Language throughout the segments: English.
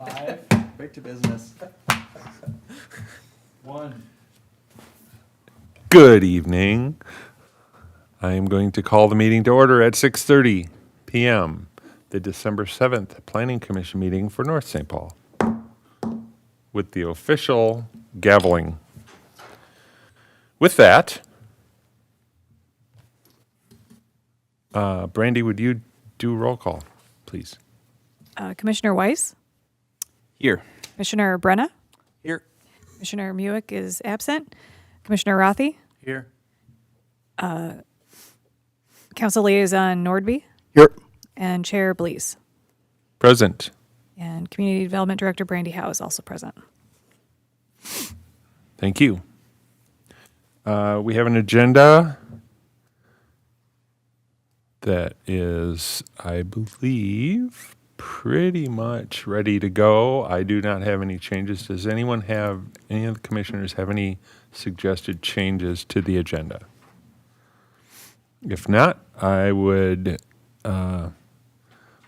5, right to business. 1. Good evening. I am going to call the meeting to order at 6:30 p.m., the December 7th Planning Commission meeting for North St. Paul, with the official gaveling. With that, Brandy, would you do roll call, please? Commissioner Weiss, Here. Commissioner Brenna, Here. Commissioner Muick is absent, Commissioner Rothy, Here. Council Liaison Nordby, Here. and Chair Blees. Present. And Community Development Director Brandy Howe is also present. Thank you. We have an agenda that is, I believe, pretty much ready to go. I do not have any changes. Does any of the commissioners have any suggested changes to the agenda? If not, I would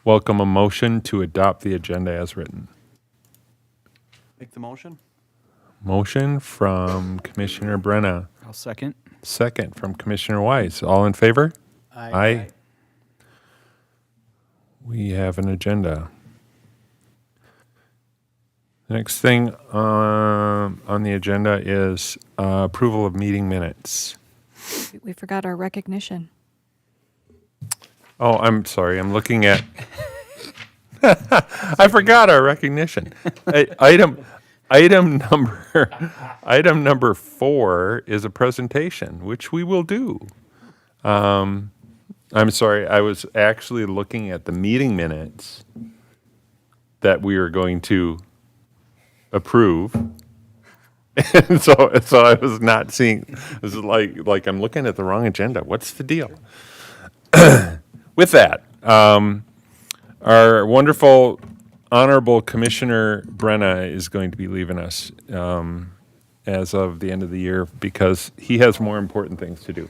welcome a motion to adopt the agenda as written. Make the motion. Motion from Commissioner Brenna. I'll second. Second from Commissioner Weiss. All in favor? Aye. We have an agenda. The next thing on the agenda is approval of meeting minutes. We forgot our recognition. Oh, I'm sorry. I'm looking at. I forgot our recognition. Item number 4 is a presentation, which we will do. I'm sorry. I was actually looking at the meeting minutes that we are going to approve. And so I was not seeing, this is like I'm looking at the wrong agenda. What's the deal? With that, our wonderful, honorable Commissioner Brenna is going to be leaving us as of the end of the year because he has more important things to do.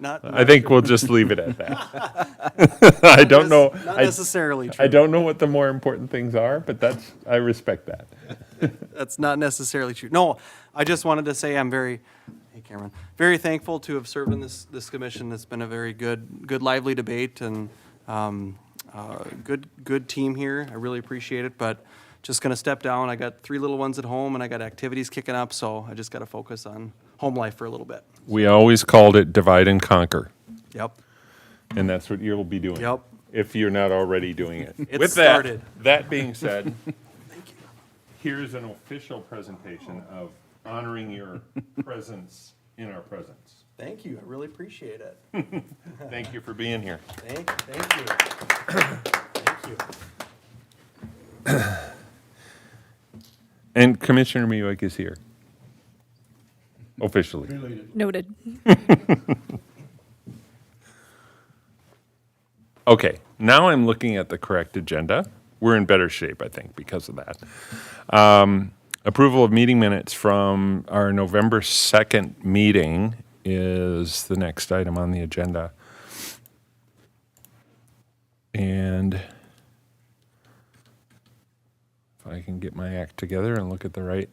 I think we'll just leave it at that. I don't know. Not necessarily true. I don't know what the more important things are, but I respect that. That's not necessarily true. No, I just wanted to say I'm very thankful to have served in this commission. It's been a very good lively debate and good team here. I really appreciate it, but just gonna step down. I got 3 little ones at home and I got activities kicking up, so I just gotta focus on home life for a little bit. We always called it divide and conquer, Yep. and that's what you'll be doing. Yep. If you're not already doing it. It With started. that being said, here's an official presentation of honoring your presence in our presence. Thank you. I really appreciate it. Thank you for being here. Thank you. Thank you. And Commissioner Muick is here. Officially. Noted. Okay, now I'm looking at the correct agenda. We're in better shape, I think, because of that. Approval of meeting minutes from our November 2nd meeting is the next item on the agenda. And if I can get my act together and look at the right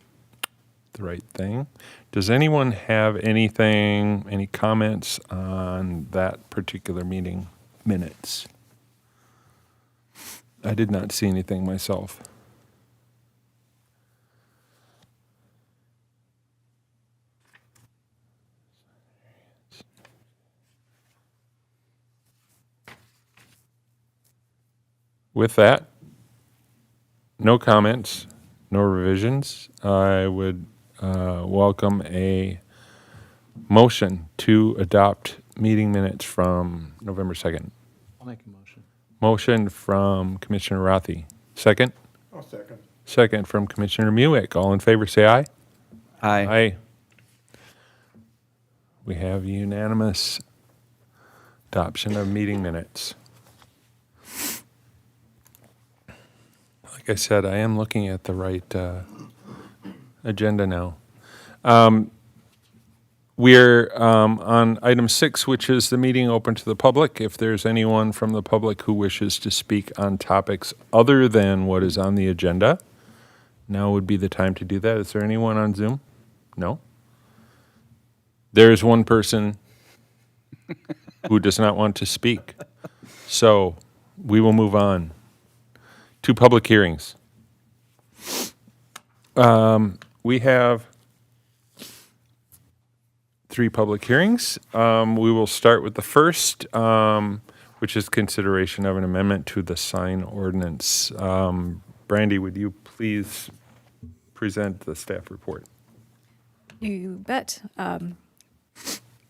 thing. Does anyone have any comments on that particular meeting minutes? I did not see anything myself. With that, no comments, no revisions. I would welcome a motion to adopt meeting minutes from November 2nd. I'll make a motion. Motion from Commissioner Rothy. Second? I'll second. Second from Commissioner Muick. All in favor, say aye. Aye. We have unanimous adoption of meeting minutes. Like I said, I am looking at the right agenda now. We're on item 6, which is the meeting open to the public. If there's anyone from the public who wishes to speak on topics other than what is on the agenda, now would be the time to do that. Is there anyone on Zoom? No? There is one person who does not want to speak. So we will move on to public hearings. We have 3 public hearings. We will start with the first, which is consideration of an amendment to the sign ordinance. Brandy, would you please present the staff report? You bet.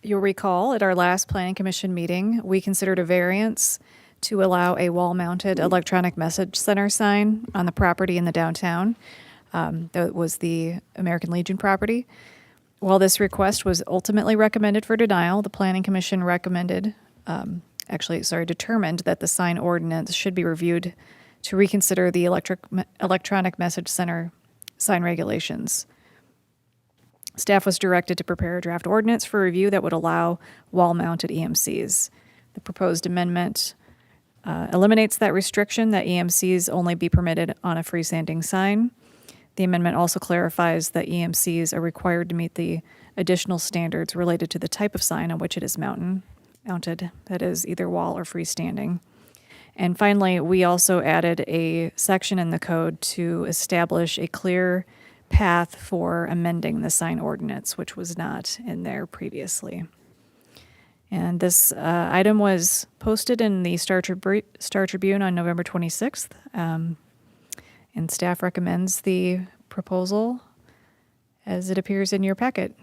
You'll recall at our last Planning Commission meeting, we considered a variance to allow a wall-mounted electronic message center sign on the property in the downtown. That was the American Legion property. While this request was ultimately recommended for denial, the Planning Commission determined that the sign ordinance should be reviewed to reconsider the electronic message center sign regulations. Staff was directed to prepare a draft ordinance for review that would allow wall-mounted EMCs. The proposed amendment eliminates that restriction that EMCs only be permitted on a freestanding sign. The amendment also clarifies that EMCs are required to meet the additional standards related to the type of sign on which it is mounted, that is either wall or freestanding. And finally, we also added a section in the code to establish a clear path for amending the sign ordinance, which was not in there previously. And this item was posted in the Star Tribune on November 26th. And staff recommends the proposal as it appears in your packet.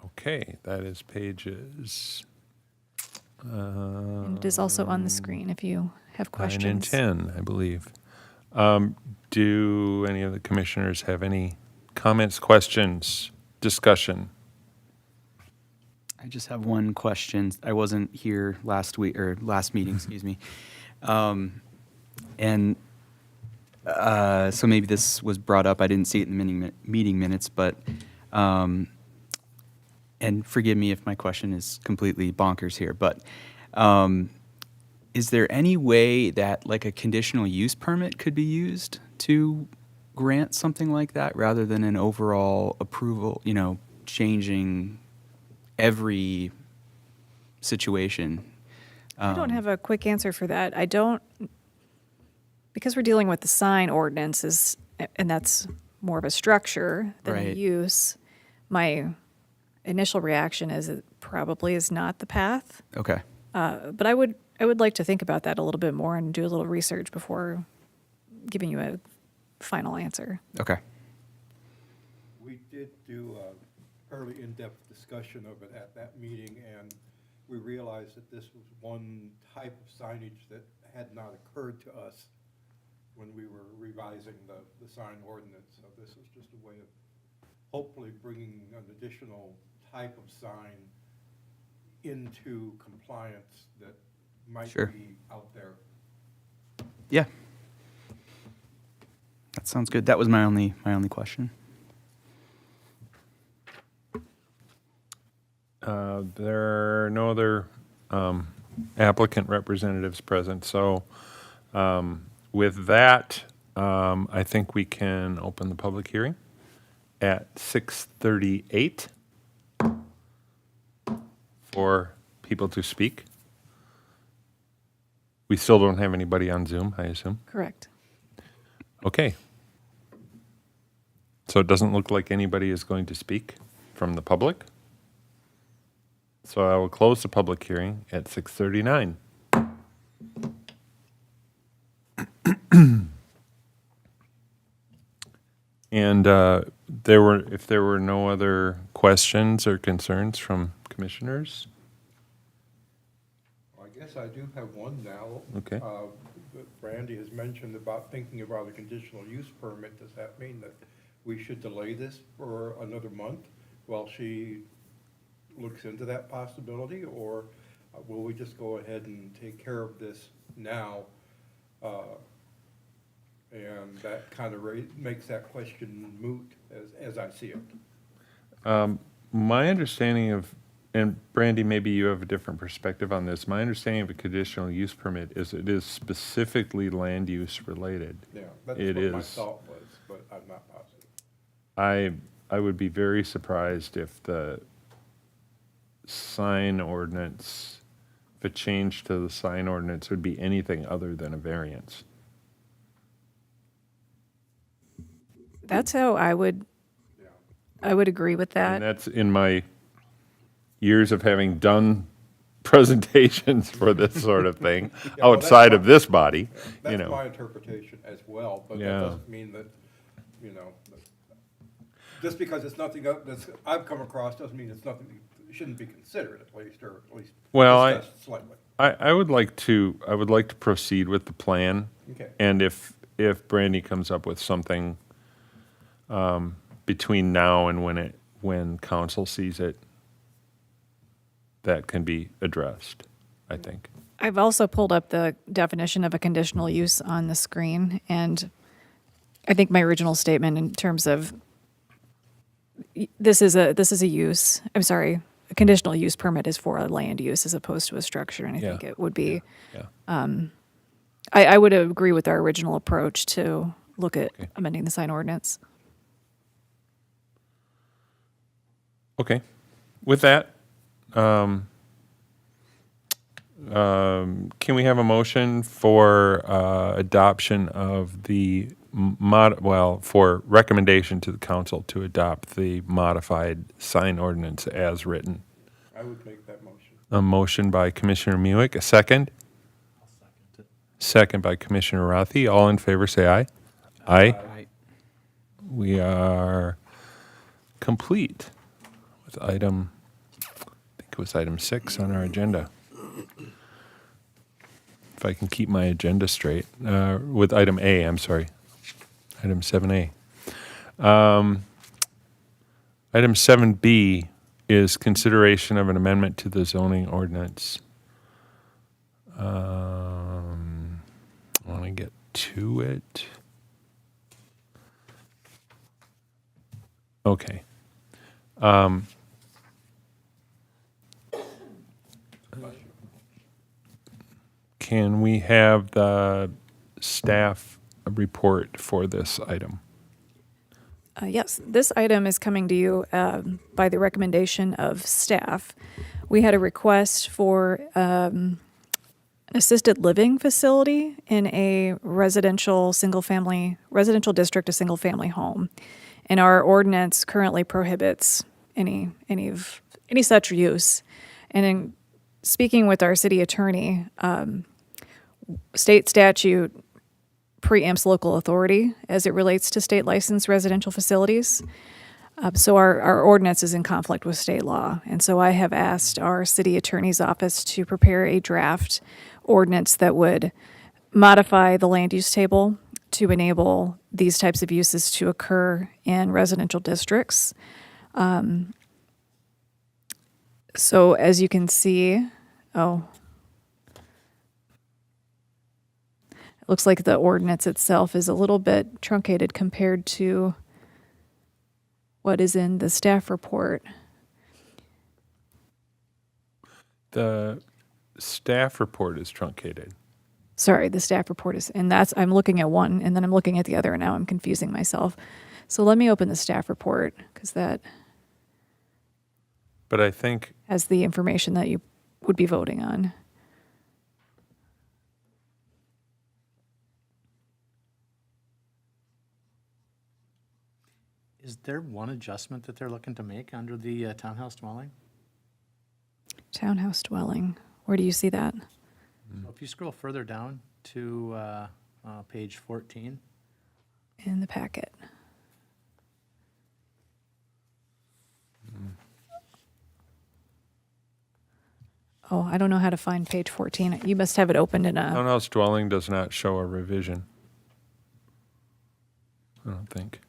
Okay, that is pages And it is also on the screen if you have 9 and questions. 10, I believe. Do any of the commissioners have any comments, questions, discussion? I just have one question. I wasn't here last week or last meeting, excuse me. So maybe this was brought up. I didn't see it in the meeting minutes, but and forgive me if my question is completely bonkers here, but is there any way that like a conditional use permit could be used to grant something like that rather than an overall approval, changing every situation? I don't have a quick answer for that. Because we're dealing with the sign ordinances, and that's more of a structure than a Right. use, my initial reaction is it probably is not the path. Okay. But I would like to think about that a little bit more and do a little research before giving you a final answer. Okay. We did do a fairly in-depth discussion of it at that meeting, and we realized that this was one type of signage that had not occurred to us when we were revising the sign ordinance. So this is just a way of hopefully bringing an additional type of sign into compliance that might Sure. be out there. Yeah. That sounds good. That was my only question. There are no other applicant representatives present, so with that, I think we can open the public hearing at 6:38 for people to speak. We still don't have anybody on Zoom, I assume. Correct. Okay. So it doesn't look like anybody is going to speak from the public. So I will close the public hearing at 6:39. And if there were no other questions or concerns from commissioners? I guess I do have one now. Okay. That Brandy has mentioned about thinking about a conditional use permit. Does that mean that we should delay this for another month while she looks into that possibility? Or will we just go ahead and take care of this now And that kind of makes that question moot, as I see it. My understanding of, and Brandy, maybe you have a different perspective on this. My understanding of a conditional use permit is it is specifically land use related. Yeah, that's It what my is. thought was, but I'm not positive. I would be very surprised if the sign ordinance, if a change to the sign ordinance would be anything other than a variance. That's how I would agree with And that. that's in my years of having done presentations for this sort of thing, Yeah, well, that's outside of my- this body, you That's know. my interpretation as well, but that Yeah. doesn't mean that, just because it's nothing that's I've come across doesn't mean it's nothing, it shouldn't be considered at least, or at least Well, discussed slightly. I would like to proceed with the plan. Okay. And if Brandy comes up with something between now and when council sees it, that can be addressed, I think. I've also pulled up the definition of a conditional use on the screen, and I think my original statement in terms of this is a use. I'm sorry, a conditional use permit is for a land use as opposed to a structure, and I think Yeah. it would be. Yeah. I would agree with our original approach to look at Okay. amending the sign ordinance. Okay. With that, can we have a motion for adoption of the for recommendation to the council to adopt the modified sign ordinance as written? I would make that motion. A motion by Commissioner Muick, a second? Second by Commissioner Rothi. All in favor, say aye. Aye. Right. We are complete with item, I think it was item 6 on our agenda. If I can keep my agenda straight, with item A, I'm sorry, item 7A. Item 7B is consideration of an amendment to the zoning ordinance. I want to get to it. Okay. Can we have the staff report for this item? Yes, this item is coming to you by the recommendation of staff. We had a request for an assisted living facility in a residential district, a single-family home. And our ordinance currently prohibits any such use. And in speaking with our city attorney, state statute preempts local authority as it relates to state licensed residential facilities. So our ordinance is in conflict with state law. And so I have asked our city attorney's office to prepare a draft ordinance that would modify the land use table to enable these types of uses to occur in residential districts. So as you can see, it looks like the ordinance itself is a little bit truncated compared to what is in the staff report. The staff report is truncated. Sorry, the staff report is, and I'm looking at one and then I'm looking at the other and now I'm confusing myself. So let me open the staff report because that But I think, has the information that you would be voting on. Is there one adjustment that they're looking to make under the townhouse dwelling? Townhouse dwelling. Where do you see that? So if you scroll further down to page 14, In the packet. Oh, I don't know how to find page 14. You must have it opened in a, townhouse dwelling does not show a revision. I don't think.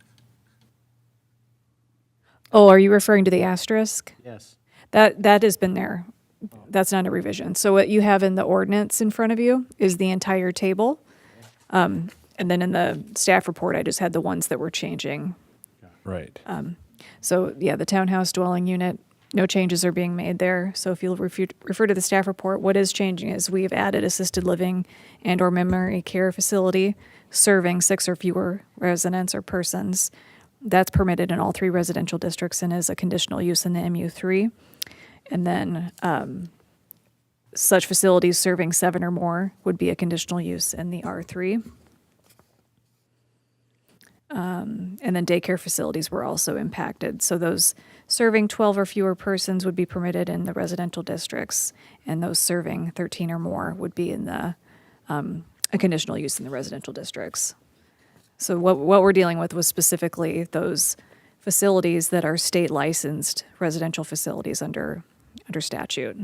oh, are you referring to the asterisk? yes. That has been there. That's not a revision. So what you have in the ordinance in front of you is the entire table. And And then in the staff report, I just had the ones that were changing. Right. So yeah, the townhouse dwelling unit, no changes are being made there. So if you'll refer to the staff report, what is changing is we've added assisted living and/or memory care facility serving 6 or fewer residents or persons. That's permitted in all 3 residential districts and is a conditional use in the MU3. And then such facilities serving 7 or more would be a conditional use in the R3. And then daycare facilities were also impacted. So those serving 12 or fewer persons would be permitted in the residential districts, and those serving 13 or more would be in the a conditional use in the residential districts. So what we're dealing with was specifically those facilities that are state licensed residential facilities under statute.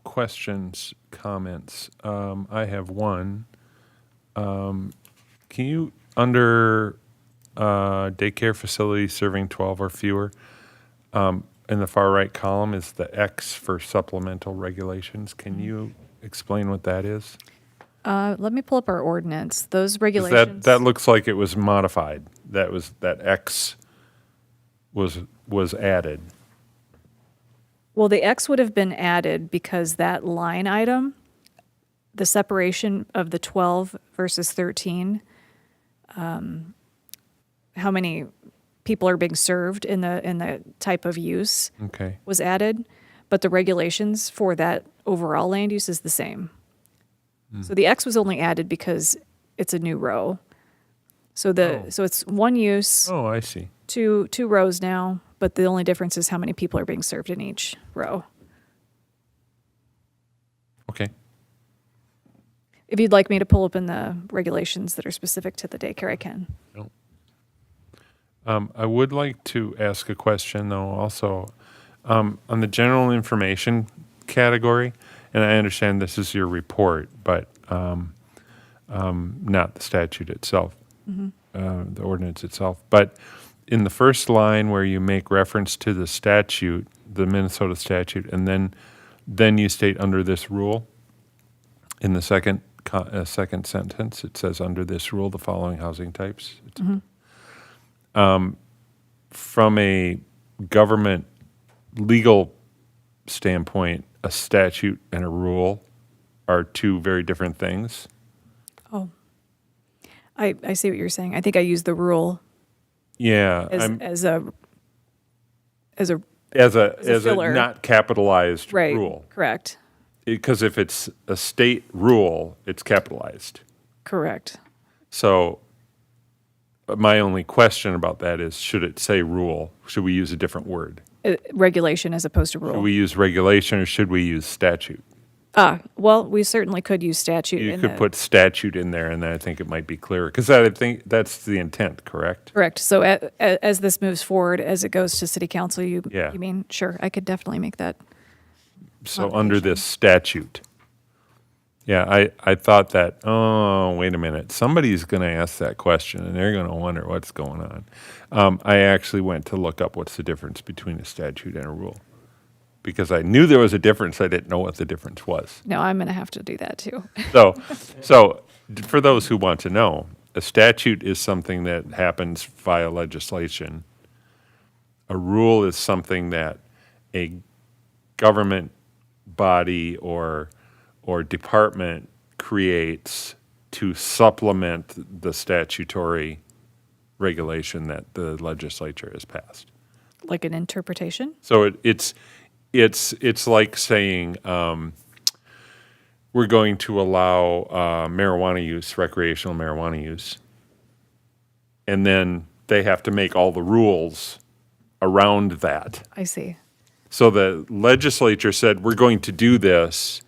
Questions, comments. I have one. Can you, under daycare facilities serving 12 or fewer, in the far right column is the X for supplemental regulations. Can you explain what that is? Let me pull up our ordinance. Those 'Cause regulations. that looks like it was modified. That X was added. Well, the X would have been added because that line item, the separation of the 12 versus 13, how many people are being served in the type of use Okay. was added, but the regulations for that overall land use is the same. So the X was only added because it's a new row. So so it's one use, Oh, I see. two rows now, but the only difference is how many people are being served in each row. Okay. If you'd like me to pull up in the regulations that are specific to the daycare, I can. No. I would like to ask a question, though, also. On the general information category, and I understand this is your report, but not the statute itself, the ordinance itself. But in the first line where you make reference to the statute, the Minnesota statute, and then you state under this rule, in the second sentence, it says under this rule, the following housing types. From a government legal standpoint, a statute and a rule are 2 very different things. Oh, I see what you're saying. I think I used the rule Yeah, as a as a filler. not capitalized right. rule. Correct. Because if it's a state rule, it's capitalized. Correct. So my only question about that is, should it say rule? Should we use a different word? Regulation as opposed to rule. Should we use regulation or should we use statute? Well, we certainly could use statute. You in could the- put statute in there, and then I think it might be clearer. Because I think that's the intent, correct? Correct. So as this moves forward, as it goes to city council, you Yeah. mean, sure, I could definitely make that. So under Modification. this statute. Yeah, I thought that, oh, wait a minute, somebody's going to ask that question, and they're going to wonder what's going on. I actually went to look up what's the difference between a statute and a rule. Because I knew there was a difference, I didn't know what the difference was. No, I'm going to have to do that too. So for those who want to know, a statute is something that happens via legislation. A rule is something that a government body or department creates to supplement the statutory regulation that the legislature has passed. Like an interpretation? So it's like saying we're going to allow marijuana use, recreational marijuana use, and then they have to make all the rules around that. I see. So the legislature said, we're going to do this,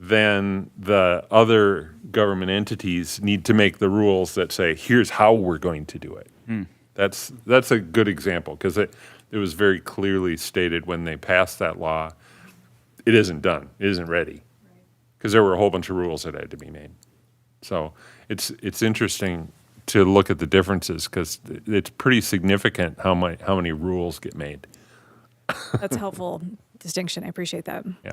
then the other government entities need to make the rules that say, here's how we're going to do it. That's a good example, because it was very clearly stated when they passed that law, it isn't done, it isn't ready, because there were a whole bunch of rules that had to be made. So it's interesting to look at the differences, because it's pretty significant how many rules get made That's a helpful distinction. I appreciate that. Yeah.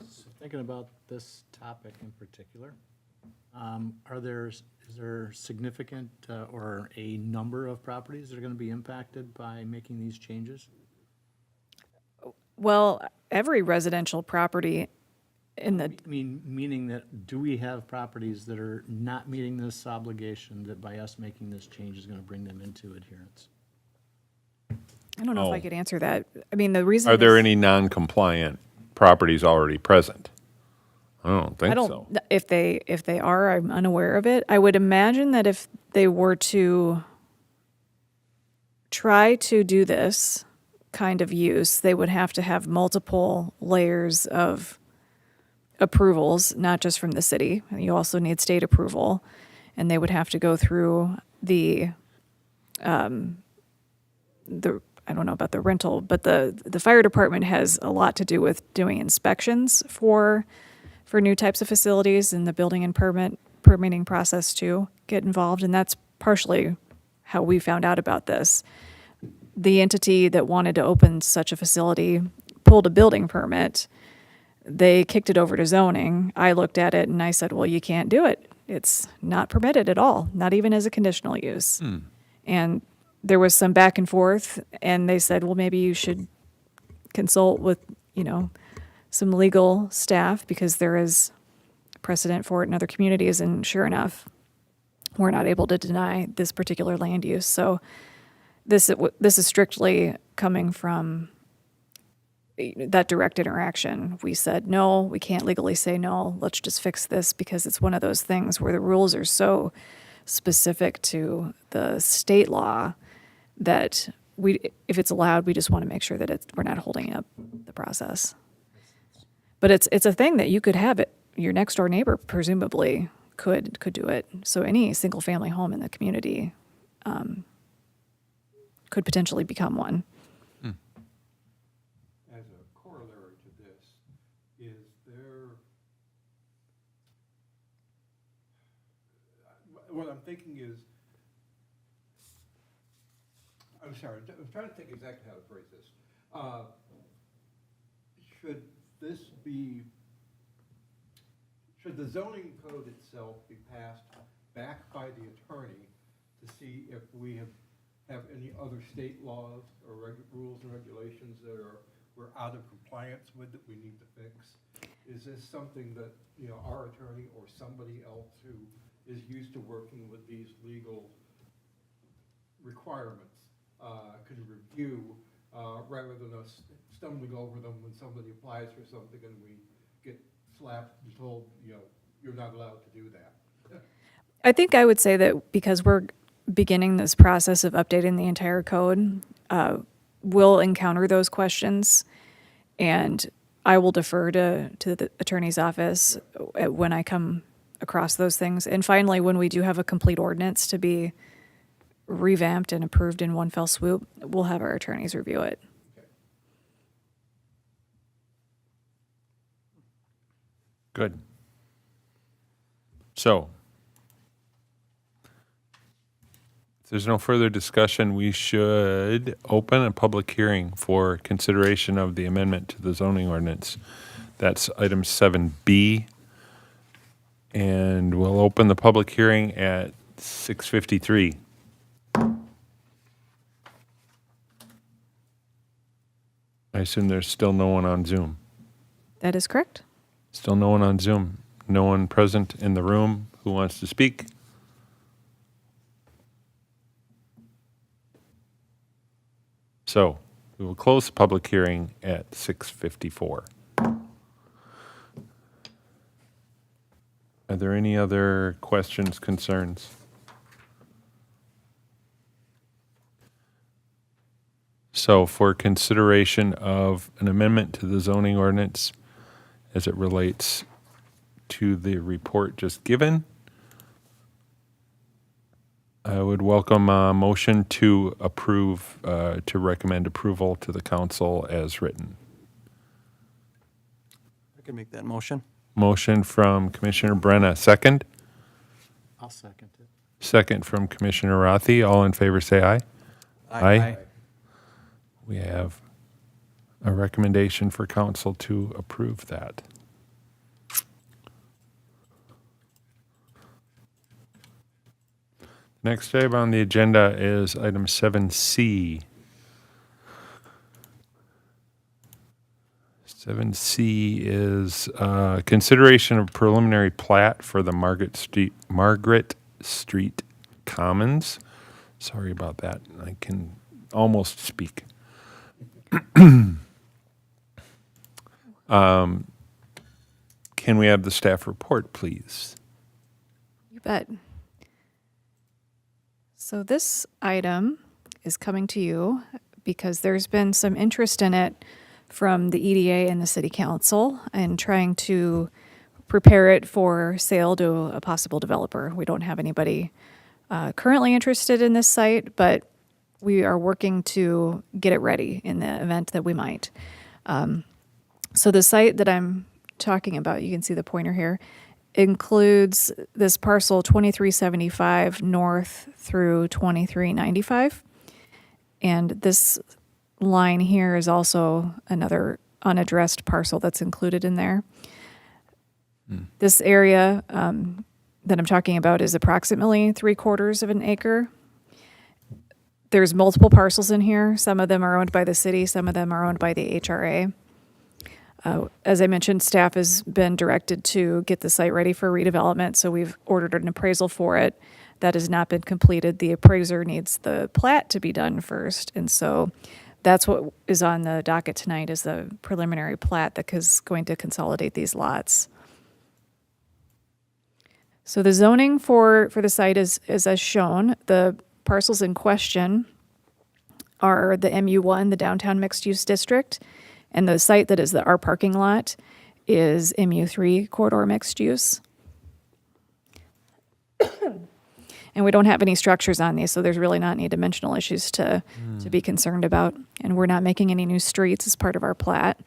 So thinking about this topic in particular, is there significant or a number of properties that are going to be impacted by making these changes? Well, every residential property in the, Meaning that, do we have properties that are not meeting this obligation that by us making this change is going to bring them into adherence? I don't know if I Oh. could answer that. I mean, the reason. Are there this- any non-compliant properties already present? I don't think I don't, so. if they are, I'm unaware of it. I would imagine that if they were to try to do this kind of use, they would have to have multiple layers of approvals, not just from the city. You also need state approval, and they would have to go through the I don't know about the rental, but the fire department has a lot to do with doing inspections for new types of facilities, and the building and permitting process too get involved, and that's partially how we found out about this. The entity that wanted to open such a facility pulled a building permit. They kicked it over to zoning. I looked at it and I said, well, you can't do it. It's not permitted at all, not even as a conditional use. And there was some back and forth, and they said, well, maybe you should consult with, some legal staff, because there is precedent for it in other communities. And sure enough, we're not able to deny this particular land use. So this is strictly coming from that direct interaction. We said, no, we can't legally say no. Let's just fix this, because it's one of those things where the rules are so specific to the state law that if it's allowed, we just want to make sure that we're not holding up the process. But it's a thing that you could have it. Your next door neighbor presumably could do it. So any single family home in the community could potentially become one. As a corollary to this, is there, what I'm thinking is, I'm sorry, I'm trying to think exactly how to phrase this. Should the zoning code itself be passed back by the attorney to see if we have any other state laws or rules and regulations that we're out of compliance with that we need to fix? Is this something that, our attorney or somebody else who is used to working with these legal requirements can review rather than us stumbling over them when somebody applies for something and we get slapped and told, you're not allowed to do that? I think I would say that because we're beginning this process of updating the entire code, we'll encounter those questions, and I will defer to the attorney's office when I come across those things. And finally, when we do have a complete ordinance to be revamped and approved in one fell swoop, we'll have our attorneys review it. Good. So, if there's no further discussion, we should open a public hearing for consideration of the amendment to the zoning ordinance. That's item 7B. And we'll open the public hearing at 6:53. I assume there's still no one on Zoom. That is correct. Still no one on Zoom. No one present in the room who wants to speak. So we will close the public hearing at 6:54. Are there any other questions, concerns? So for consideration of an amendment to the zoning ordinance as it relates to the report just given, I would welcome a motion to approve, to recommend approval to the council as written. I can make that motion. Motion from Commissioner Brenna, second. I'll second it. Second from Commissioner Rothi. All in favor say aye. Aye. We have a recommendation for council to approve that. Next item on the agenda is item 7C. 7C is consideration of preliminary plat for the Margaret Street Commons. Sorry about that. I can almost speak. Can we have the staff report, please? You bet. So this item is coming to you because there's been some interest in it from the EDA and the city council and trying to prepare it for sale to a possible developer. We don't have anybody currently interested in this site, but we are working to get it ready in the event that we might. So the site that I'm talking about, you can see the pointer here, includes this parcel 2375 north through 2395. And this line here is also another unaddressed parcel that's included in there. This area that I'm talking about is approximately 3/4 of an acre. There's multiple parcels in here. Some of them are owned by the city, some of them are owned by the HRA. As I mentioned, staff has been directed to get the site ready for redevelopment, so we've ordered an appraisal for it. That has not been completed. The appraiser needs the plat to be done first, and so that's what is on the docket tonight is the preliminary plat that is going to consolidate these lots. So the zoning for the site is as shown. The parcels in question are the MU1, the downtown mixed use district, and the site that is our parking lot is MU3 corridor mixed use. And we don't have any structures on these, so there's really not any dimensional issues to be concerned about. And we're not making any new streets as part of our plat.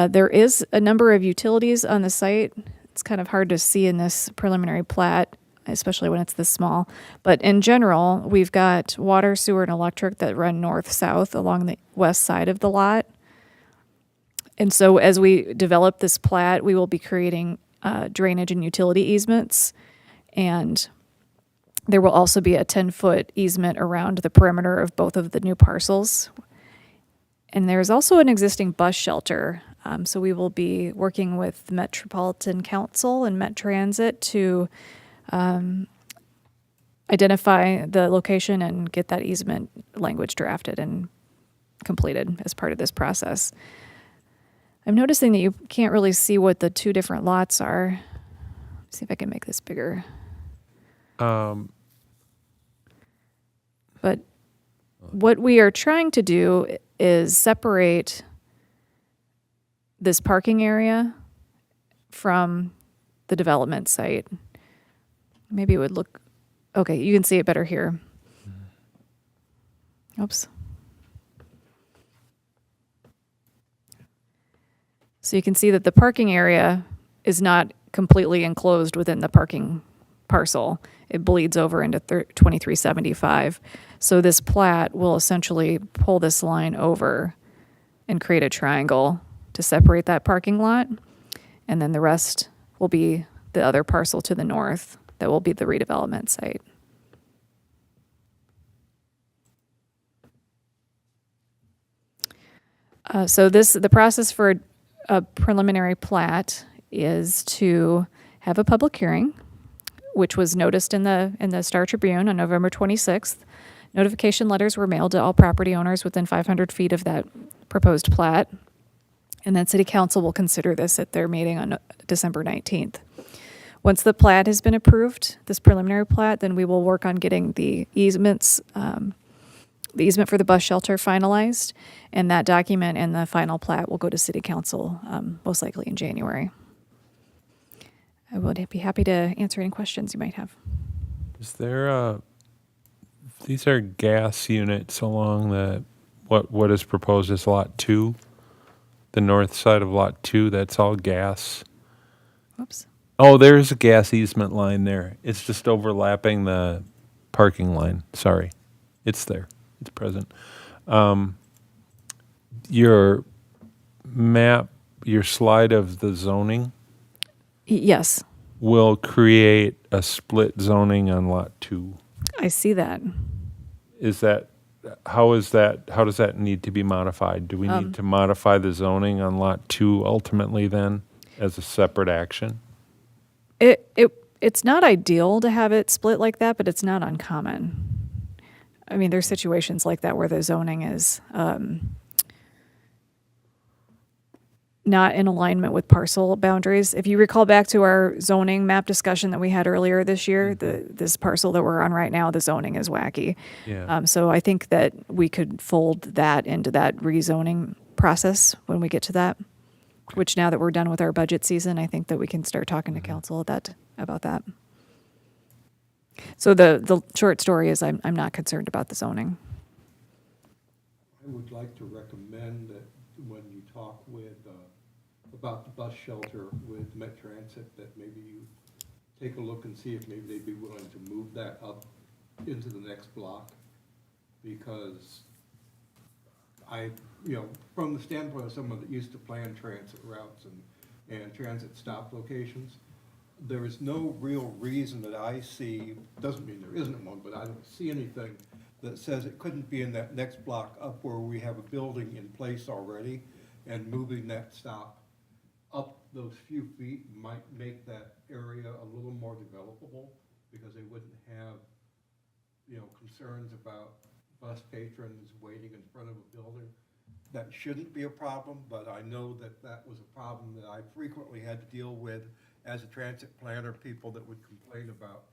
There is a number of utilities on the site. It's kind of hard to see in this preliminary plat, especially when it's this small. But in general, we've got water, sewer, and electric that run north-south along the west side of the lot. And so as we develop this plat, we will be creating drainage and utility easements. And there will also be a 10-foot easement around the perimeter of both of the new parcels. And there's also an existing bus shelter. So we will be working with Metropolitan Council and Met Transit to identify the location and get that easement language drafted and completed as part of this process. I'm noticing that you can't really see what the two different lots are. Let's see if I can make this bigger. But what we are trying to do is separate this parking area from the development site. Maybe it would look, okay, you can see it better here. Oops. So you can see that the parking area is not completely enclosed within the parking parcel. It bleeds over into 2375. So this plat will essentially pull this line over and create a triangle to separate that parking lot. And then the rest will be the other parcel to the north that will be the redevelopment site. So the process for a preliminary plat is to have a public hearing, which was noticed in the Star Tribune on November 26th. Notification letters were mailed to all property owners within 500 feet of that proposed plat. And then City Council will consider this at their meeting on December 19th. Once the plat has been approved, this preliminary plat, then we will work on getting the easements, the easement for the bus shelter finalized, and that document and the final plat will go to City Council most likely in January. I would be happy to answer any questions you might have. Is there these are gas units along the, what is proposed as Lot 2? The north side of Lot 2, that's all gas. Whoops. Oh, there's a gas easement line there. It's just overlapping the parking line. Sorry. It's there. It's present. your map, your slide of the zoning Yes, will create a split zoning on lot 2. I see that. Is that, how does that need to be modified? Do we need to modify the zoning on lot 2 ultimately then as a separate action? It's not ideal to have it split like that, but it's not uncommon. I mean, there's situations like that where the zoning is not in alignment with parcel boundaries. If you recall back to our zoning map discussion that we had earlier this year, this parcel that we're on right now, the zoning is wacky. Yeah. So I think that we could fold that into that rezoning process when we get to that. Which now that we're done with our budget season, I think that we can start talking to council about that. So the short story is I'm not concerned about the zoning. I would like to recommend that when you talk with, about the bus shelter with Met Transit, that maybe you take a look and see if maybe they'd be willing to move that up into the next block. Because from the standpoint of someone that used to plan transit routes and transit stop locations, there is no real reason that I see, doesn't mean there isn't one, but I don't see anything that says it couldn't be in that next block up where we have a building in place already, and moving that stop up those few feet might make that area a little more developable, because they wouldn't have, concerns about bus patrons waiting in front of a building. That shouldn't be a problem, but I know that that was a problem that I frequently had to deal with as a transit planner, people that would complain about,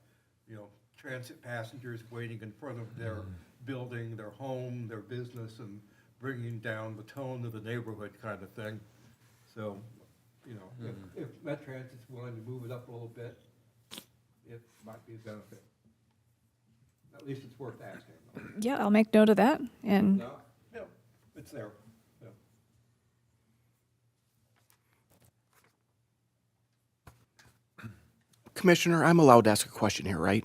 transit passengers waiting in front of their building, their home, their business, and bringing down the tone of the neighborhood kind of thing. So, if Met Transit's willing to move it up a little bit, it might be a benefit. At least it's worth asking. Yeah, I'll make note of that. And No, it's there. Yeah. Commissioner, I'm allowed to ask a question here, right?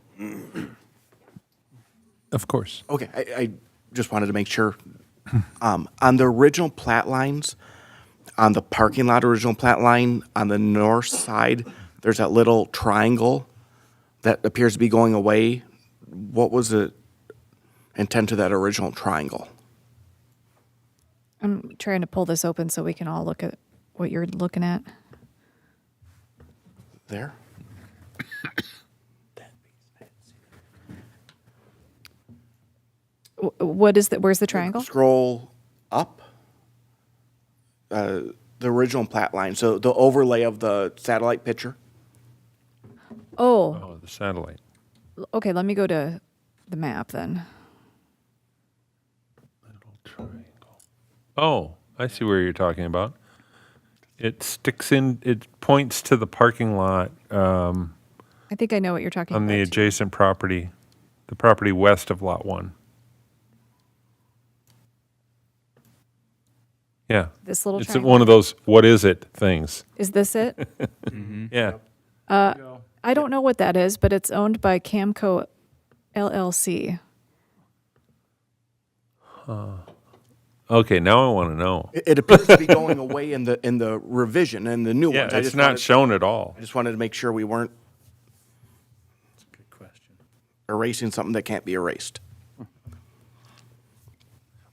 Of course. Okay, I just wanted to make sure. On the original plat lines, on the parking lot original plat line, on the north side, there's that little triangle that appears to be going away. What was the intent of that original triangle? I'm trying to pull this open so we can all look at what you're looking at. There? What is that? Where's the triangle? Scroll up. The original plat line, so the overlay of the satellite picture. Oh, Oh, the satellite. okay. Let me go to the map then. Triangle. Oh, I see where you're talking about. It points to the parking lot I think I know what you're talking on about. the too. adjacent property, the property west of lot 1. Yeah. This little It's triangle. one of those what is it things. Is this it? Yeah. I don't know what that is, but it's owned by Camco LLC. Okay, now I want to know. It appears to be going away in the revision and the new Yeah, ones. I it's just not wanted- shown at all. I just wanted to make sure we weren't Good question. erasing something that can't be erased.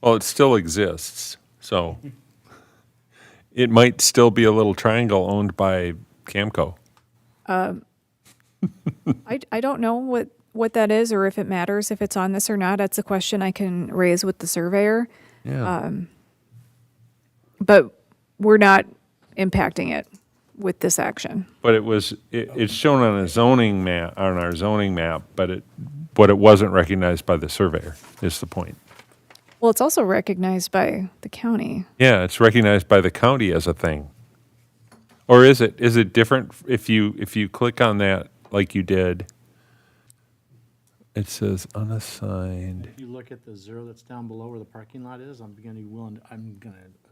Well, it still exists, so it might still be a little triangle owned by Camco. I don't know what that is or if it matters if it's on this or not. That's a question I can raise with the surveyor. Yeah. But we're not impacting it with this action. But it's shown on a zoning map, on our zoning map, but it wasn't recognized by the surveyor, is the point. Well, it's also recognized by the county. Yeah, it's recognized by the county as a thing. Or is it different if you click on that like you did? It says unassigned. If you look at the zero that's down below where the parking lot is, I'm gonna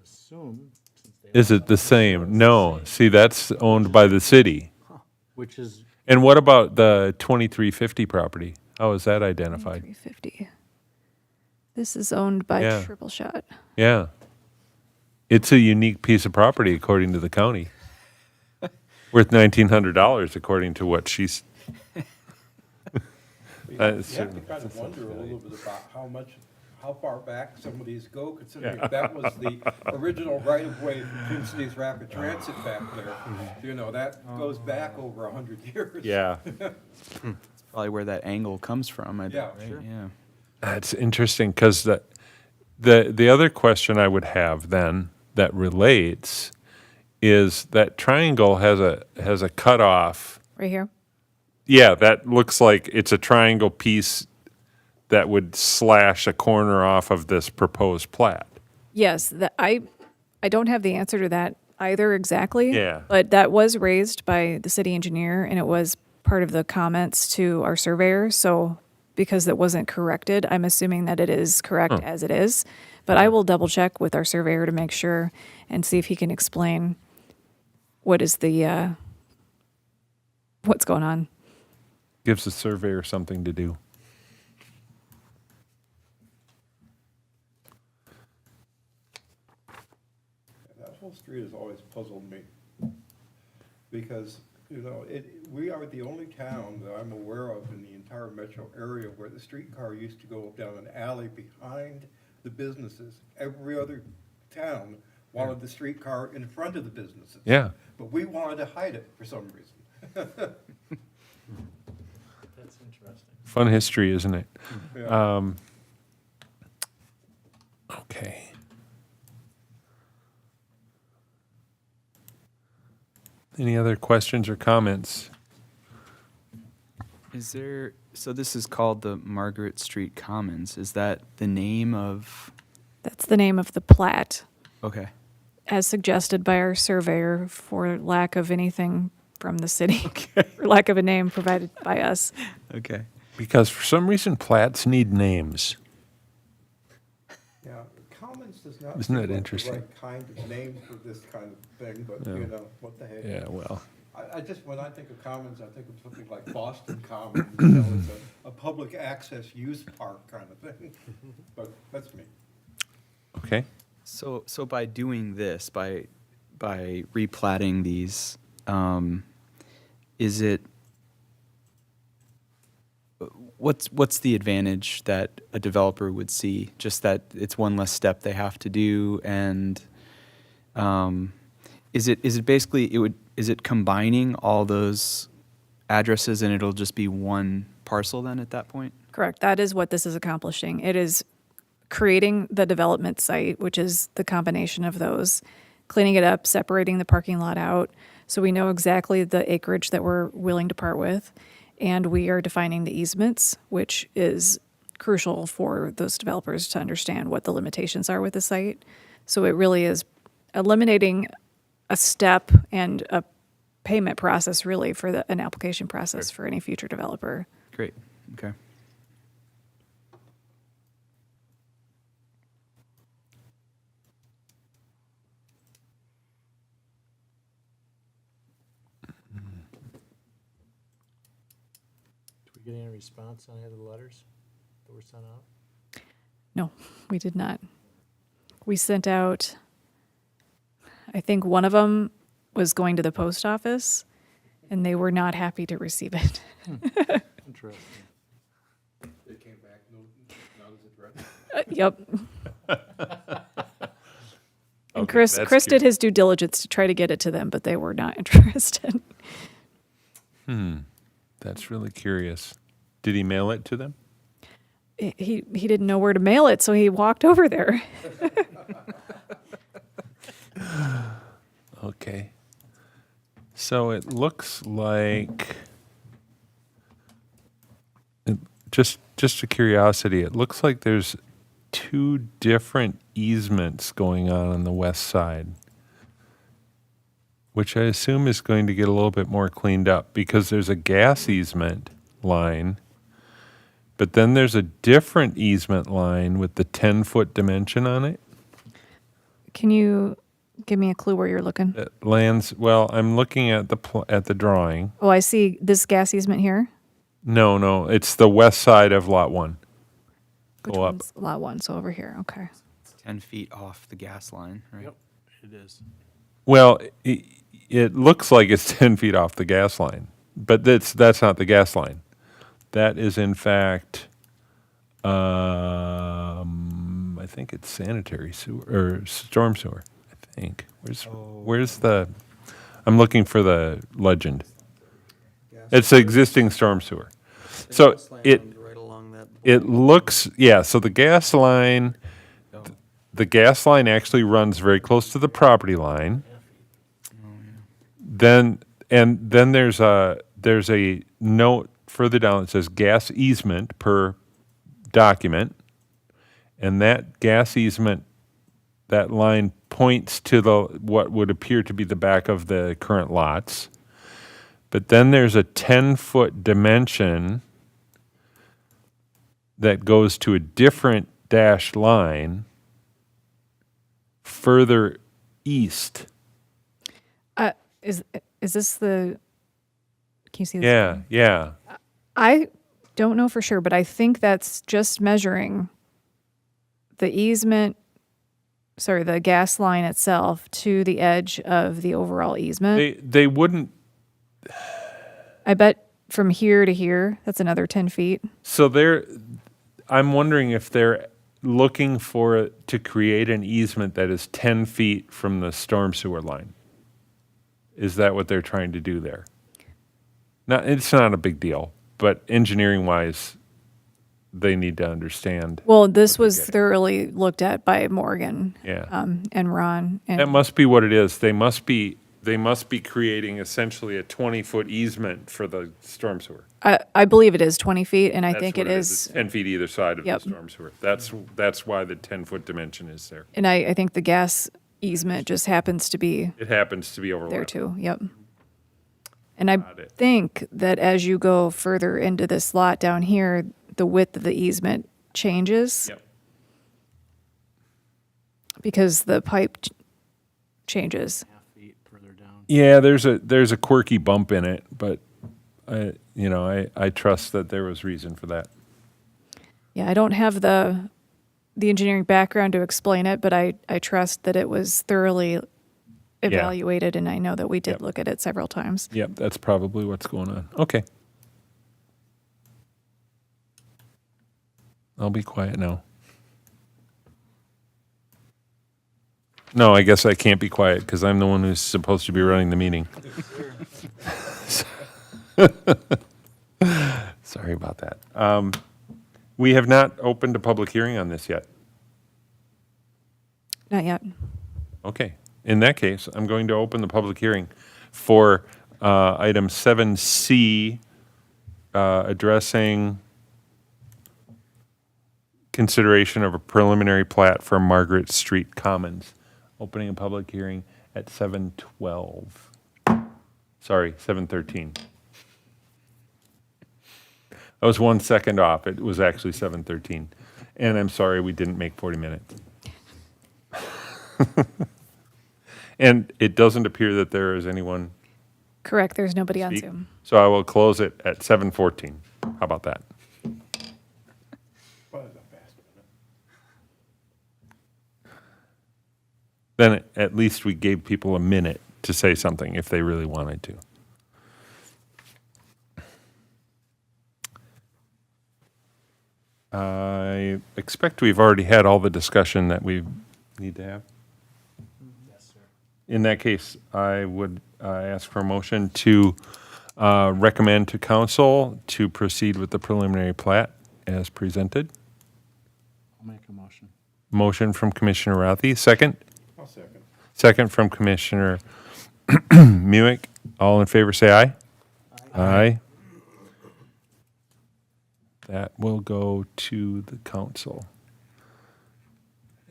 assume. Since they Is it the same? No. See, that's owned by the city. Which is, And what about the 2350 property? How is that identified? 350. This is owned by Yeah. Triple Shot. Yeah. It's a unique piece of property according to the county. Worth $1,900 according to what she's. You have to kind of wonder a little bit about how far back some of these go, considering that was the original right-of-way for Twin Cities Rapid Transit back there. You know, that goes back over 100 years. Yeah. Probably where that angle comes from. Yeah, right? sure. Yeah. That's interesting because the other question I would have then that relates is that triangle has a cutoff. Right here? Yeah, that looks like it's a triangle piece that would slash a corner off of this proposed plat. Yes, I don't have the answer to that either exactly. Yeah. But that was raised by the city engineer, and it was part of the comments to our surveyor. So because it wasn't corrected, I'm assuming that it is correct as it is. But I will double check with our surveyor to make sure and see if he can explain what is the what's going on. Gives the surveyor something to do. That whole street has always puzzled me, because, you know, we are the only town that I'm aware of in the entire metro area where the streetcar used to go down an alley behind the businesses. Every other town wanted the streetcar in front of the businesses. Yeah. But we wanted to hide it for some reason. That's interesting. Fun history, isn't it? Yeah. Okay. Any other questions or comments? Is there, so this is called the Margaret Street Commons. Is that the name of, That's the name of the plat, okay. as suggested by our surveyor for lack of anything from the city, or lack of a name provided by us. Okay. Because for some reason, plats need names. Yeah, Commons does not Isn't seem that like the interesting? right kind of name for this kind of thing, but, you know, what the heck. Yeah, well, I just, when I think of Commons, I think of something like Boston Commons, you know, it's a public access use park kind of thing. But that's me. okay. So by doing this, by replatting these, is it, what's the advantage that a developer would see? Just that it's one less step they have to do, and is it basically is it combining all those addresses and it'll just be one parcel then at that point? Correct. That is what this is accomplishing. It is creating the development site, which is the combination of those, cleaning it up, separating the parking lot out, so we know exactly the acreage that we're willing to part with, and we are defining the easements, which is crucial for those developers to understand what the limitations are with the site. So it really is eliminating a step and a payment process, really, for an application process for any future developer. Great. Okay. Did we get any response on any of the letters that were sent out? No, we did not. We sent out, I think one of them was going to the post office, and they were not happy to receive it. Interesting. They came back, not as addressed. Yep. And Okay, Chris that's did cute. his due diligence to try to get it to them, but they were not interested. That's really curious. Did he mail it to them? He didn't know where to mail it, so he walked over there. Okay. So it looks like, just a curiosity, it looks like there's two different easements going on the west side, which I assume is going to get a little bit more cleaned up because there's a gas easement line, but then there's a different easement line with the 10-foot dimension on it. Can you give me a clue where you're looking? It lands, well, I'm looking at the drawing. Oh, I see this gas easement here. No, it's the west side of Lot 1. Which Go up. one's lot one? So over here. Okay. It's 10 feet off the gas line, right? Yep. it is? Well, it looks like it's 10 feet off the gas line, but that's not the gas line. That is in fact, I think it's sanitary sewer, or storm sewer, I think. Where's the, I'm looking for the legend. It's the existing storm sewer. So it, Right along that. it looks, yeah, so the gas line actually runs very close to the property line. Then there's a note further down that says gas easement per document. And that gas easement, that line points to what would appear to be the back of the current lots. But then there's a 10-foot dimension that goes to a different dashed line further east. Is this the? Can you see this? Yeah, yeah. I don't know for sure, but I think that's just measuring the easement. Sorry, the gas line itself to the edge of the overall easement. They wouldn't. I bet from here to here, that's another 10 feet. So I'm wondering if they're looking to create an easement that is 10 feet from the storm sewer line. Is that what they're trying to do there? Now, it's not a big deal, but engineering wise, they need to understand. Well, this what they're was getting. thoroughly looked at by Morgan Yeah. and Ron. And That must be what it is. They must be creating essentially a 20-foot easement for the storm sewer. I believe it is 20 feet, and I That's think what it is. It's 10 feet either side of Yep. the storm sewer. That's why the 10-foot dimension is there. And I think the gas easement just happens to be It happens to be overlapped. there too. Yep. And I Got it. think that as you go further into this lot down here, the width of the easement changes Yep. because the pipe changes. Half feet further down. Yeah, there's a quirky bump in it, but I trust that there was reason for that. Yeah, I don't have the engineering background to explain it, but I trust that it was thoroughly evaluated, and I know that we did Yep. look at it several times. Yep, that's probably what's going on. Okay. I'll be quiet now. No, I guess I can't be quiet because I'm the one who's supposed to be running the meeting. Sorry about that. We have not opened a public hearing on this yet. Not yet. Okay. In that case, I'm going to open the public hearing for item 7C, addressing consideration of a preliminary plat for Margaret Street Commons. Opening a public hearing at 7:12. Sorry, 7:13. I was 1 second off. It was actually 7:13. And I'm sorry we didn't make 40 minutes. And it doesn't appear that there is anyone Correct. There's nobody on speak. Zoom. So I will close it at 7:14. How about that? Well, that's a fast one. Then at least we gave people a minute to say something if they really wanted to. I expect we've already had all the discussion that we need to have. Yes, sir. In that case, I would ask for a motion to recommend to council to proceed with the preliminary plat as presented. I'll make a motion. Motion from Commissioner Rothy, second. I'll second. Second from Commissioner Muick. All in favor, say aye. Aye. That will go to the council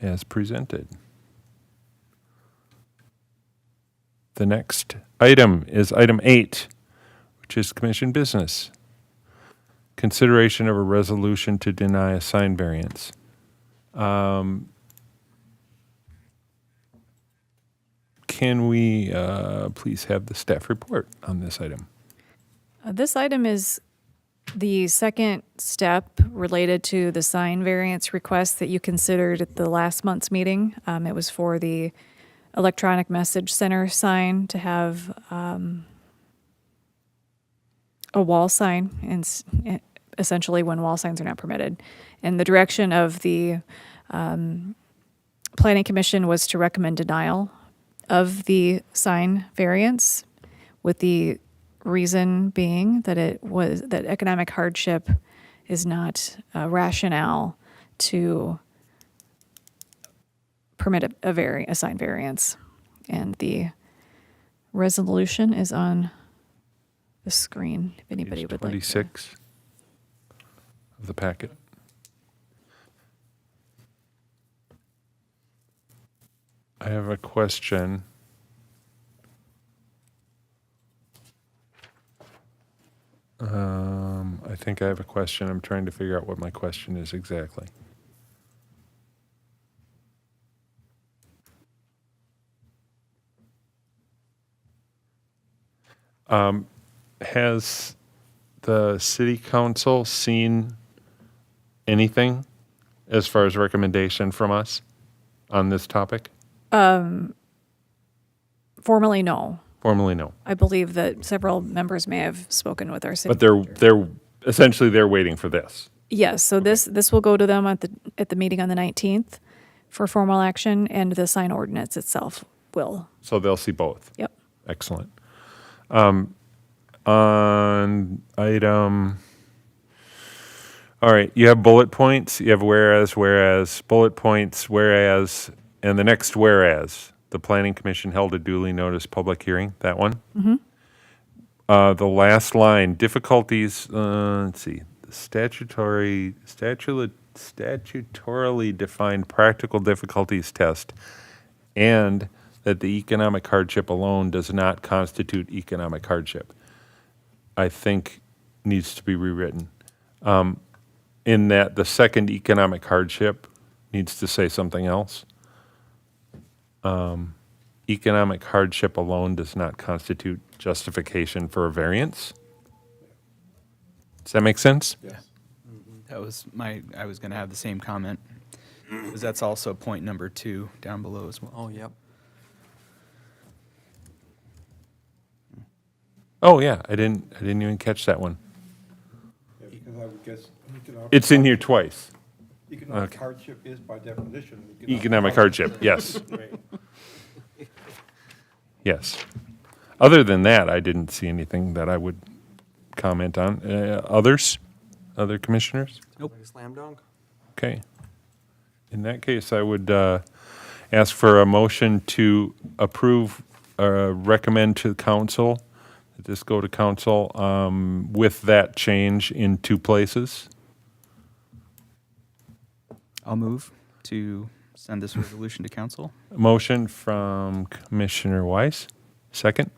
as presented. The next item is item 8, which is commission business. Consideration of a resolution to deny a sign variance. Can we please have the staff report on this item? This item is the second step related to the sign variance request that you considered at the last month's meeting. It was for the electronic message center sign to have a wall sign, and essentially when wall signs are not permitted. And the direction of the Planning Commission was to recommend denial of the sign variance, with the reason being that that economic hardship is not a rationale to permit a sign variance. And the resolution is on the screen, if anybody Page would like. 26 of the packet. I have a question. I think I have a question. I'm trying to figure out what my question is exactly. Has the city council seen anything as far as recommendation from us on this topic? Formally, no. Formally, no. I believe that several members may have spoken with our city. But they're essentially they're waiting for this. Yes, so this will go to them at the meeting on the 19th for formal action, and the sign ordinance itself will. So they'll see both. Yep. Excellent. On item, all right, you have bullet points, you have whereas, bullet points, whereas, and the next whereas, the planning commission held a duly noticed public hearing, that one? Mm-hmm. The last line, difficulties, let's see, the statutorily defined practical difficulties test, and that the economic hardship alone does not constitute economic hardship, I think needs to be rewritten. In that the second economic hardship needs to say something else. Economic hardship alone does not constitute justification for a variance. Does that make sense? That was I was going to have the same comment, because that's also point number 2 down below as well. Oh, yep. Oh, yeah, I didn't even catch that one. Yeah, because I would guess It's in here twice. economic okay. hardship is by definition. Economic hardship, yes, Right. yes. Other than that, I didn't see anything that I would comment on. Others? Other commissioners? Like a slam dunk. Okay. In that case, I would ask for a motion to approve, recommend to council, that this go to council with that change in 2 places. I'll move to send this resolution to council. Motion from Commissioner Weiss. Second?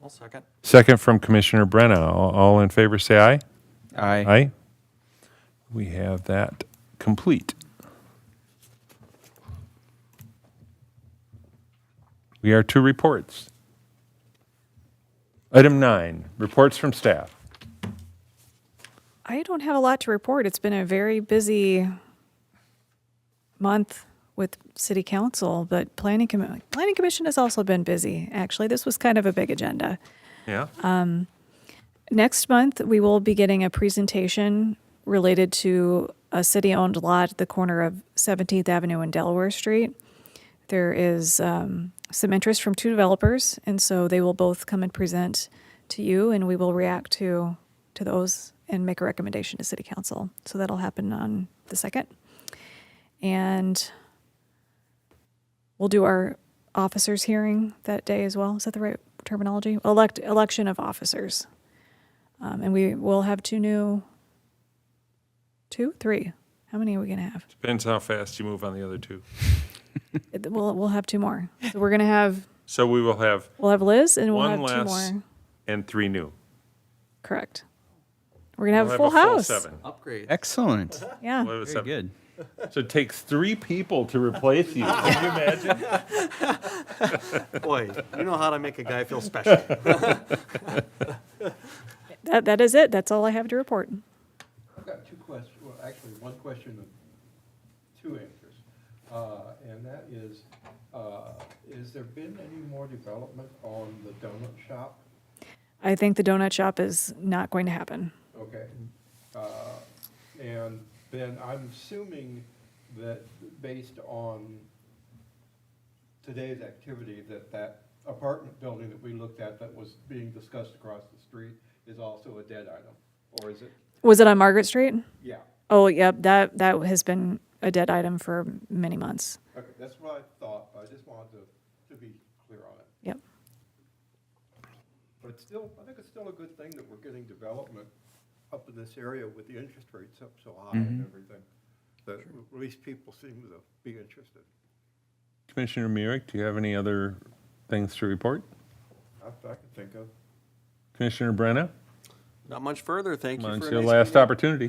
I'll second. Second from Commissioner Brenna. All in favor, say aye. Aye. Aye. We have that complete. We are to reports. Item 9, reports from staff. I don't have a lot to report. It's been a very busy month with city council, but planning commission has also been busy. Actually, this was kind of a big agenda. Yeah. Next month, we will be getting a presentation related to a city-owned lot at the corner of 17th Avenue and Delaware Street. There is some interest from 2 developers, and so they will both come and present to you, and we will react to those and make a recommendation to city council. So that'll happen on the 2nd. And we'll do our officers hearing that day as well. Is that the right terminology? Election of officers. And we will have 2, 3. How many are we going to have? Depends how fast you move on the other 2. We'll have 2 more. So we're going to have, So we will have we'll have Liz and we'll one have 2 less more. and 3 new. Correct. We're going to have We'll a full house. 7. Upgrade. Excellent. Yeah. We'll have a Very 7. good. So it takes 3 people to replace you. Can you imagine? Boy, you know how to make a guy feel special. That is it. That's all I have to report. I've got 2 questions, well, actually, 1 question and 2 answers. And that is there been any more development on the donut shop? I think the donut shop is not going to happen. Okay. And then I'm assuming that based on today's activity, that apartment building that we looked at that was being discussed across the street is also a dead item, or is it? Was it on Margaret Street? Yeah. Oh, yep, that has been a dead item for many months. Okay, that's what I thought. I just wanted to be clear on it. Yep. But it's still, I think it's still a good thing that we're getting development up in this area with the interest rates up so high and everything. That at least people seem to be interested. Commissioner Muick, do you have any other things to report? I can think of. Commissioner Brenna? Not much further. Thank you Mine's for a your nice last meeting. opportunity.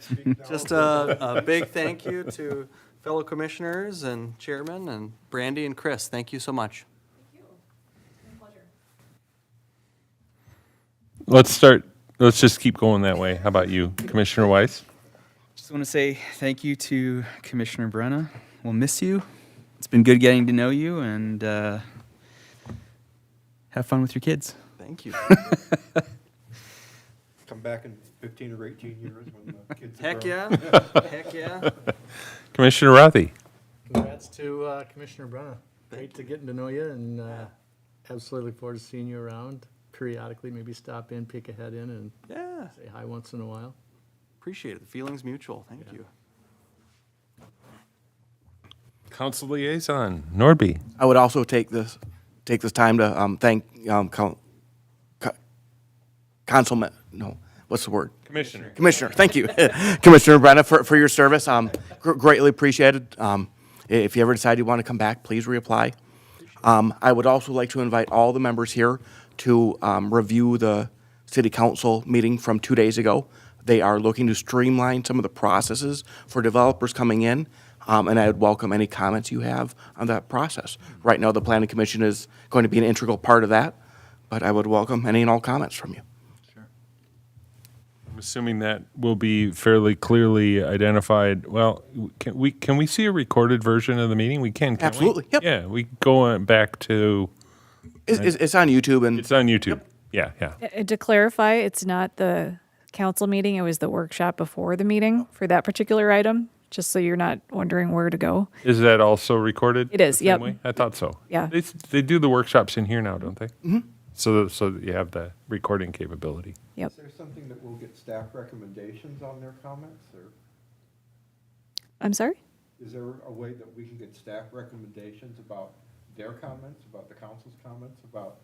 Speak now. Just a big thank you to fellow commissioners and chairman and Brandy and Chris. Thank you so much. Let's just keep going that way. How about you, Commissioner Weiss? Just want to say thank you to Commissioner Brenna. We'll miss you. It's been good getting to know you, and have fun with your kids. Thank you. Come back in 15 or 18 years when the kids are Heck grown. yeah. Heck yeah. Commissioner Rothy? Congrats to Commissioner Brenna. Great to getting to know you, and absolutely look forward to seeing you around periodically. Maybe stop in, peek a head in, and Yeah. say hi once in a while. Appreciate it. The feeling's mutual. Thank you. Council Liaison, Nordby. I would also take this time to thank Councilman, no, what's the word? Commissioner, thank you. Commissioner Brenna for your service. Greatly appreciated. If you ever decide you want to come back, please reapply. I would also like to invite all the members here to review the city council meeting from 2 days ago. They are looking to streamline some of the processes for developers coming in, and I would welcome any comments you have on that process. Right now, the planning commission is going to be an integral part of that, but I would welcome any and all comments from you. I'm assuming that will be fairly clearly identified. Well, can we see a recorded version of the meeting? We can't we? Absolutely, yep. Yeah, we go back to, It's on YouTube, and it's on YouTube. Yeah. To clarify, it's not the council meeting, it was the workshop before the meeting for that particular item, just so you're not wondering where to go. Is that also recorded? It is, the same yep. way? I thought so. Yeah. They do the workshops in here now, don't they? Mm-hmm. So that you have the recording capability. Yep. Is there something that we'll get staff recommendations on their comments, or I'm sorry? is there a way that we can get staff recommendations about their comments, about the council's comments, about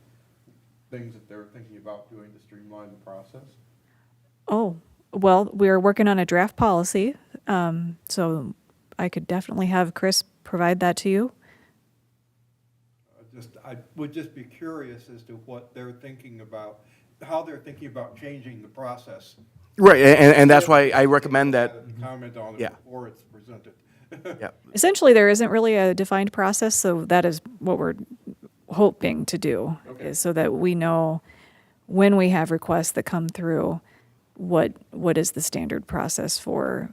things that they're thinking about doing to streamline the process? Oh, well, we're working on a draft policy, so I could definitely have Chris provide that to you. I would just be curious as to what they're thinking about, how they're thinking about changing the process. right, and that's why I recommend that. Comment on it Yeah. before it's presented. Yeah. Essentially, there isn't really a defined process, so that is what we're hoping to do, is so that we know when we have requests that come through, what is the standard process for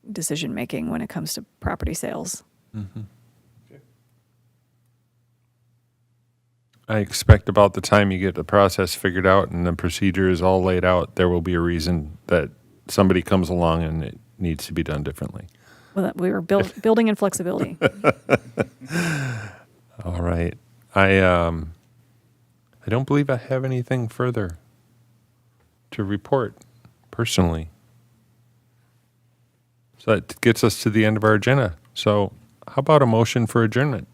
decision-making when it comes to property sales. I expect about the time you get the process figured out and the procedure is all laid out, there will be a reason that somebody comes along and it needs to be done differently. Well, we were building in flexibility. All right. I don't believe I have anything further to report personally. So that gets us to the end of our agenda. So how about a motion for adjournment?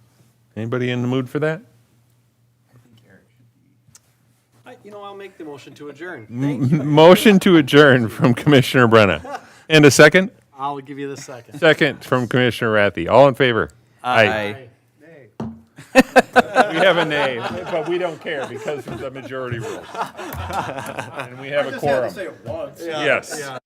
Anybody in the mood for that? I'll make the motion to adjourn. Motion to adjourn from Commissioner Brenna. And a second? I'll give you the second. Second from Commissioner Rathy. All in favor? Aye. We have a nay, but we don't care because of the majority rule. And we have a Just had to quorum. say it once. Yes.